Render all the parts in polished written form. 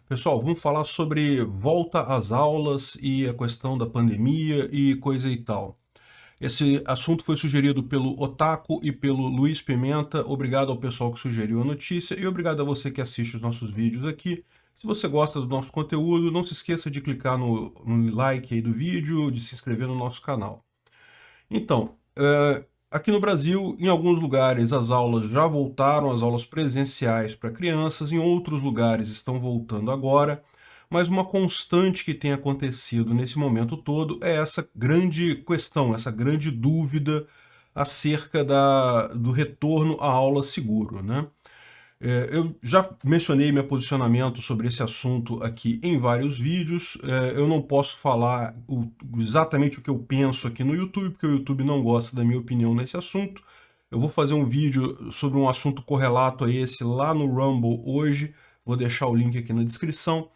Pessoal, vamos falar sobre volta às aulas e a questão da pandemia e coisa e tal. Esse assunto foi sugerido pelo Otaku e pelo Luiz Pimenta. Obrigado ao pessoal que sugeriu a notícia e obrigado a você que assiste os nossos vídeos aqui. Se você gosta do nosso conteúdo, não se esqueça de clicar no like aí do vídeo, de se inscrever no nosso canal. Então, aqui no Brasil, em alguns lugares as aulas já voltaram, as aulas presenciais para crianças, em outros lugares estão voltando agora, mas uma constante que tem acontecido nesse momento todo é essa grande questão, essa grande dúvida acerca do retorno à aula seguro, né? Eu já mencionei meu posicionamento sobre esse assunto aqui em vários vídeos. Eu não posso falar exatamente o que eu penso aqui no YouTube, porque o YouTube não gosta da minha opinião nesse assunto. Eu vou fazer um vídeo sobre um assunto correlato a esse lá no Rumble hoje. Vou deixar o link aqui na descrição.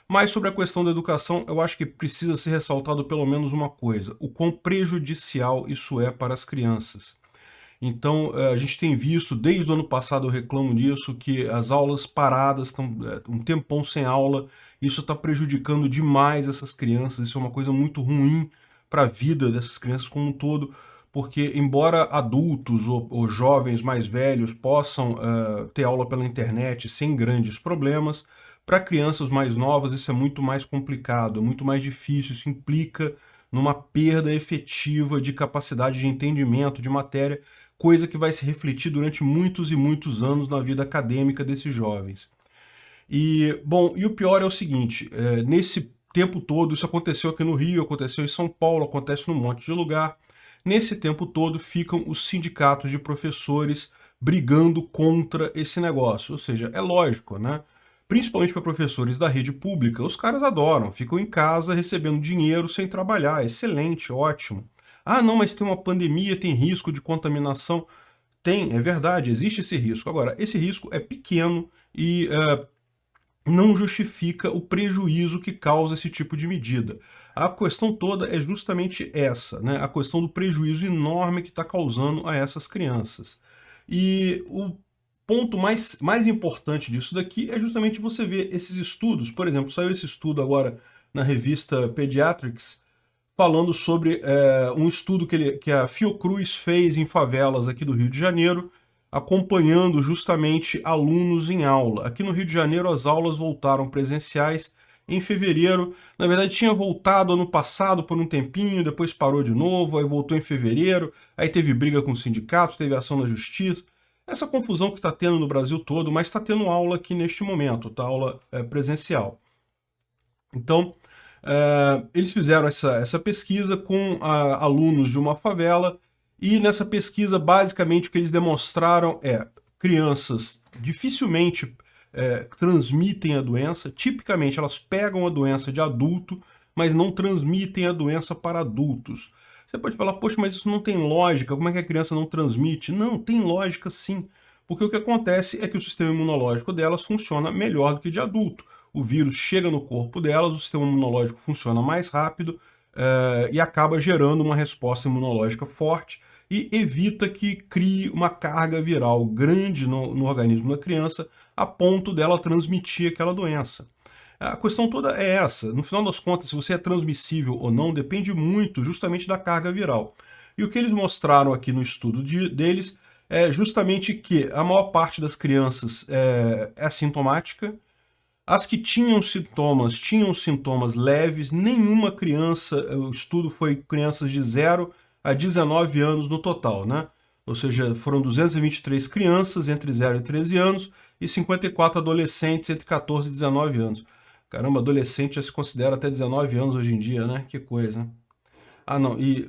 Mas sobre a questão da educação, eu acho que precisa ser ressaltado pelo menos uma coisa: o quão prejudicial isso é para as crianças. Então, a gente tem visto, desde o ano passado eu reclamo disso, que as aulas paradas estão um tempão sem aula, isso está prejudicando demais essas crianças, isso é uma coisa muito ruim para a vida dessas crianças como um todo, porque embora adultos ou jovens mais velhos possam ter aula pela internet sem grandes problemas, para crianças mais novas isso é muito mais complicado, é muito mais difícil, isso implica numa perda efetiva de capacidade de entendimento de matéria, coisa que vai se refletir durante muitos e muitos anos na vida acadêmica desses jovens. Bom, e o pior é o seguinte, nesse tempo todo, isso aconteceu aqui no Rio, aconteceu em São Paulo, acontece num monte de lugar, nesse tempo todo ficam os sindicatos de professores brigando contra esse negócio, ou seja, é lógico, né? Principalmente para professores da rede pública, os caras adoram, ficam em casa recebendo dinheiro sem trabalhar, excelente, ótimo. Ah, não, mas tem uma pandemia, tem risco de contaminação. Tem, é verdade, existe esse risco. Agora, esse risco é pequeno e não justifica o prejuízo que causa esse tipo de medida. A questão toda é justamente essa, né? A questão do prejuízo enorme que está causando a essas crianças. E o ponto mais importante disso daqui é justamente você ver esses estudos. Por exemplo, saiu esse estudo agora na revista Pediatrics, falando sobre um estudo que a Fiocruz fez em favelas aqui do Rio de Janeiro, acompanhando justamente alunos em aula. Aqui no Rio de Janeiro as aulas voltaram presenciais em fevereiro. Na verdade tinha voltado ano passado por um tempinho, depois parou de novo, aí voltou em fevereiro, aí teve briga com o sindicato, teve ação na justiça. Essa confusão que está tendo no Brasil todo, mas está tendo aula aqui neste momento, tá? Aula presencial. Então, eles fizeram essa pesquisa com alunos de uma favela e nessa pesquisa, basicamente, o que eles demonstraram é crianças dificilmente transmitem a doença, tipicamente elas pegam a doença de adulto, mas não transmitem a doença para adultos. Você pode falar, poxa, mas isso não tem lógica, como é que a criança não transmite? Não, tem lógica sim, porque o que acontece é que o sistema imunológico delas funciona melhor do que de adulto. O vírus chega no corpo delas, o sistema imunológico funciona mais rápido e acaba gerando uma resposta imunológica forte e evita que crie uma carga viral grande no organismo da criança a ponto dela transmitir aquela doença. A questão toda é essa. No final das contas, se você é transmissível ou não, depende muito justamente da carga viral. E o que eles mostraram aqui no estudo deles é justamente que a maior parte das crianças é assintomática. As que tinham sintomas leves, nenhuma criança, o estudo foi crianças de 0 a 19 anos no total, né? Ou seja, foram 223 crianças entre 0 e 13 anos e 54 adolescentes entre 14 e 19 anos. Caramba, adolescente já se considera até 19 anos hoje em dia, né? Que coisa. Ah, não, e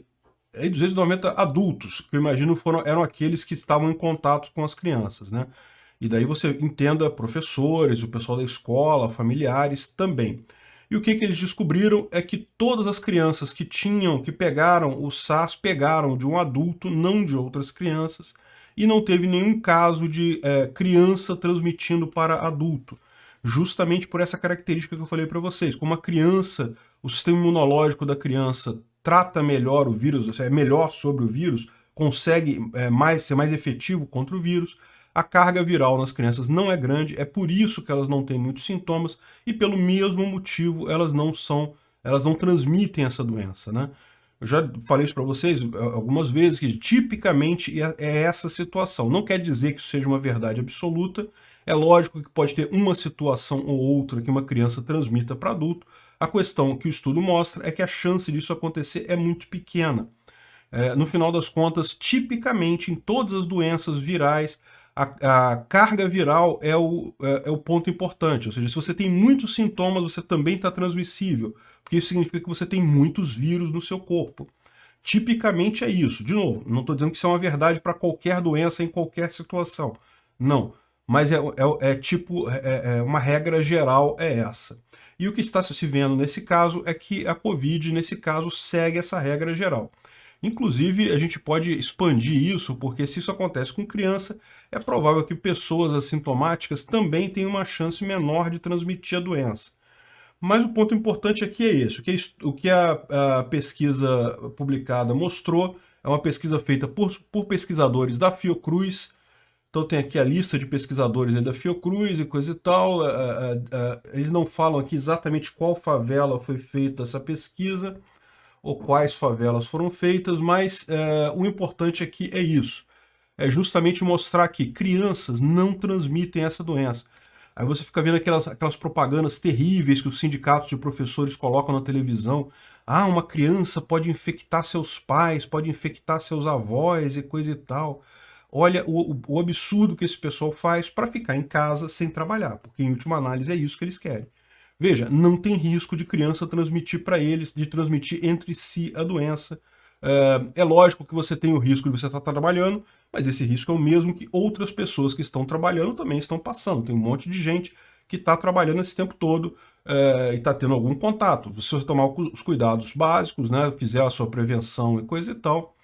aí 290 adultos, que eu imagino eram aqueles que estavam em contato com as crianças, né? E daí você entenda professores, o pessoal da escola, familiares também. E o que eles descobriram é que todas as crianças que pegaram o SARS, pegaram de um adulto, não de outras crianças, e não teve nenhum caso de criança transmitindo para adulto. Justamente por essa característica que eu falei para vocês. Como a criança, o sistema imunológico da criança trata melhor o vírus, é melhor sobre o vírus, consegue ser mais efetivo contra o vírus, a carga viral nas crianças não é grande, é por isso que elas não têm muitos sintomas e pelo mesmo motivo elas não transmitem essa doença, né? Eu já falei isso para vocês algumas vezes, que tipicamente é essa situação. Não quer dizer que isso seja uma verdade absoluta. É lógico que pode ter uma situação ou outra que uma criança transmita para adulto. A questão que o estudo mostra é que a chance disso acontecer é muito pequena. No final das contas, tipicamente em todas as doenças virais, a carga viral é o ponto importante. Ou seja, se você tem muitos sintomas, você também está transmissível, porque isso significa que você tem muitos vírus no seu corpo. Tipicamente é isso. De novo, não estou dizendo que isso é uma verdade para qualquer doença, em qualquer situação. Não. Mas uma regra geral é essa. E o que está se vendo nesse caso é que a Covid, nesse caso, segue essa regra geral. Inclusive, a gente pode expandir isso, porque se isso acontece com criança, é provável que pessoas assintomáticas também tenham uma chance menor de transmitir a doença. Mas o ponto importante aqui é esse. O que a pesquisa publicada mostrou é uma pesquisa feita por pesquisadores da Fiocruz. Então tem aqui a lista de pesquisadores da Fiocruz e coisa e tal. Eles não falam aqui exatamente qual favela foi feita essa pesquisa, ou quais favelas foram feitas, mas o importante aqui é isso. É justamente mostrar que crianças não transmitem essa doença. Aí você fica vendo aquelas propagandas terríveis que os sindicatos de professores colocam na televisão. Ah, uma criança pode infectar seus pais, pode infectar seus avós e coisa e tal. Olha o absurdo que esse pessoal faz para ficar em casa sem trabalhar, porque em última análise é isso que eles querem. Veja, não tem risco de criança transmitir para eles, de transmitir entre si a doença. É lógico que você tem o risco de você estar trabalhando, mas esse risco é o mesmo que outras pessoas que estão trabalhando também estão passando. Tem um monte de gente que está trabalhando esse tempo todo e está tendo algum contato. Se você tomar os cuidados básicos, né, fizer a sua prevenção e coisa e tal,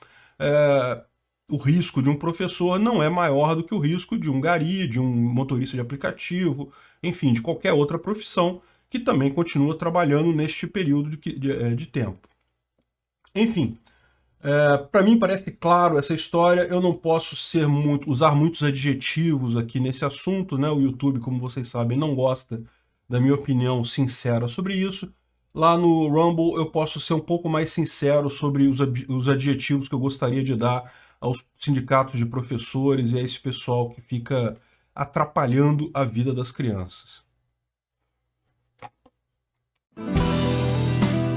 o risco de um professor não é maior do que o risco de um gari, de um motorista de aplicativo, enfim, de qualquer outra profissão que também continua trabalhando neste período de tempo. Enfim, para mim parece claro essa história. Eu não posso usar muitos adjetivos aqui nesse assunto, né? O YouTube, como vocês sabem, não gosta da minha opinião sincera sobre isso. Lá no Rumble eu posso ser um pouco mais sincero sobre os adjetivos que eu gostaria de dar aos sindicatos de professores e a esse pessoal que fica atrapalhando a vida das crianças.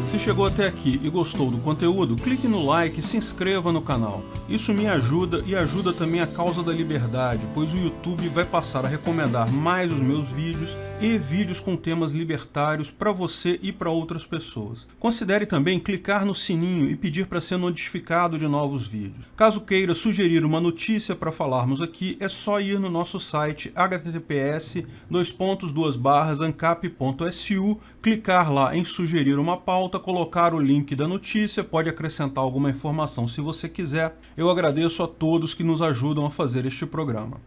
Se chegou até aqui e gostou do conteúdo, clique no like e se inscreva no canal. Isso me ajuda e ajuda também a causa da liberdade, pois o YouTube vai passar a recomendar mais os meus vídeos e vídeos com temas libertários para você e para outras pessoas. Considere também clicar no sininho e pedir para ser notificado de novos vídeos. Caso queira sugerir uma notícia para falarmos aqui, é só ir no nosso site https://ancap.su, clicar lá em sugerir uma pauta, colocar o link da notícia, pode acrescentar alguma informação se você quiser. Eu agradeço a todos que nos ajudam a fazer este programa.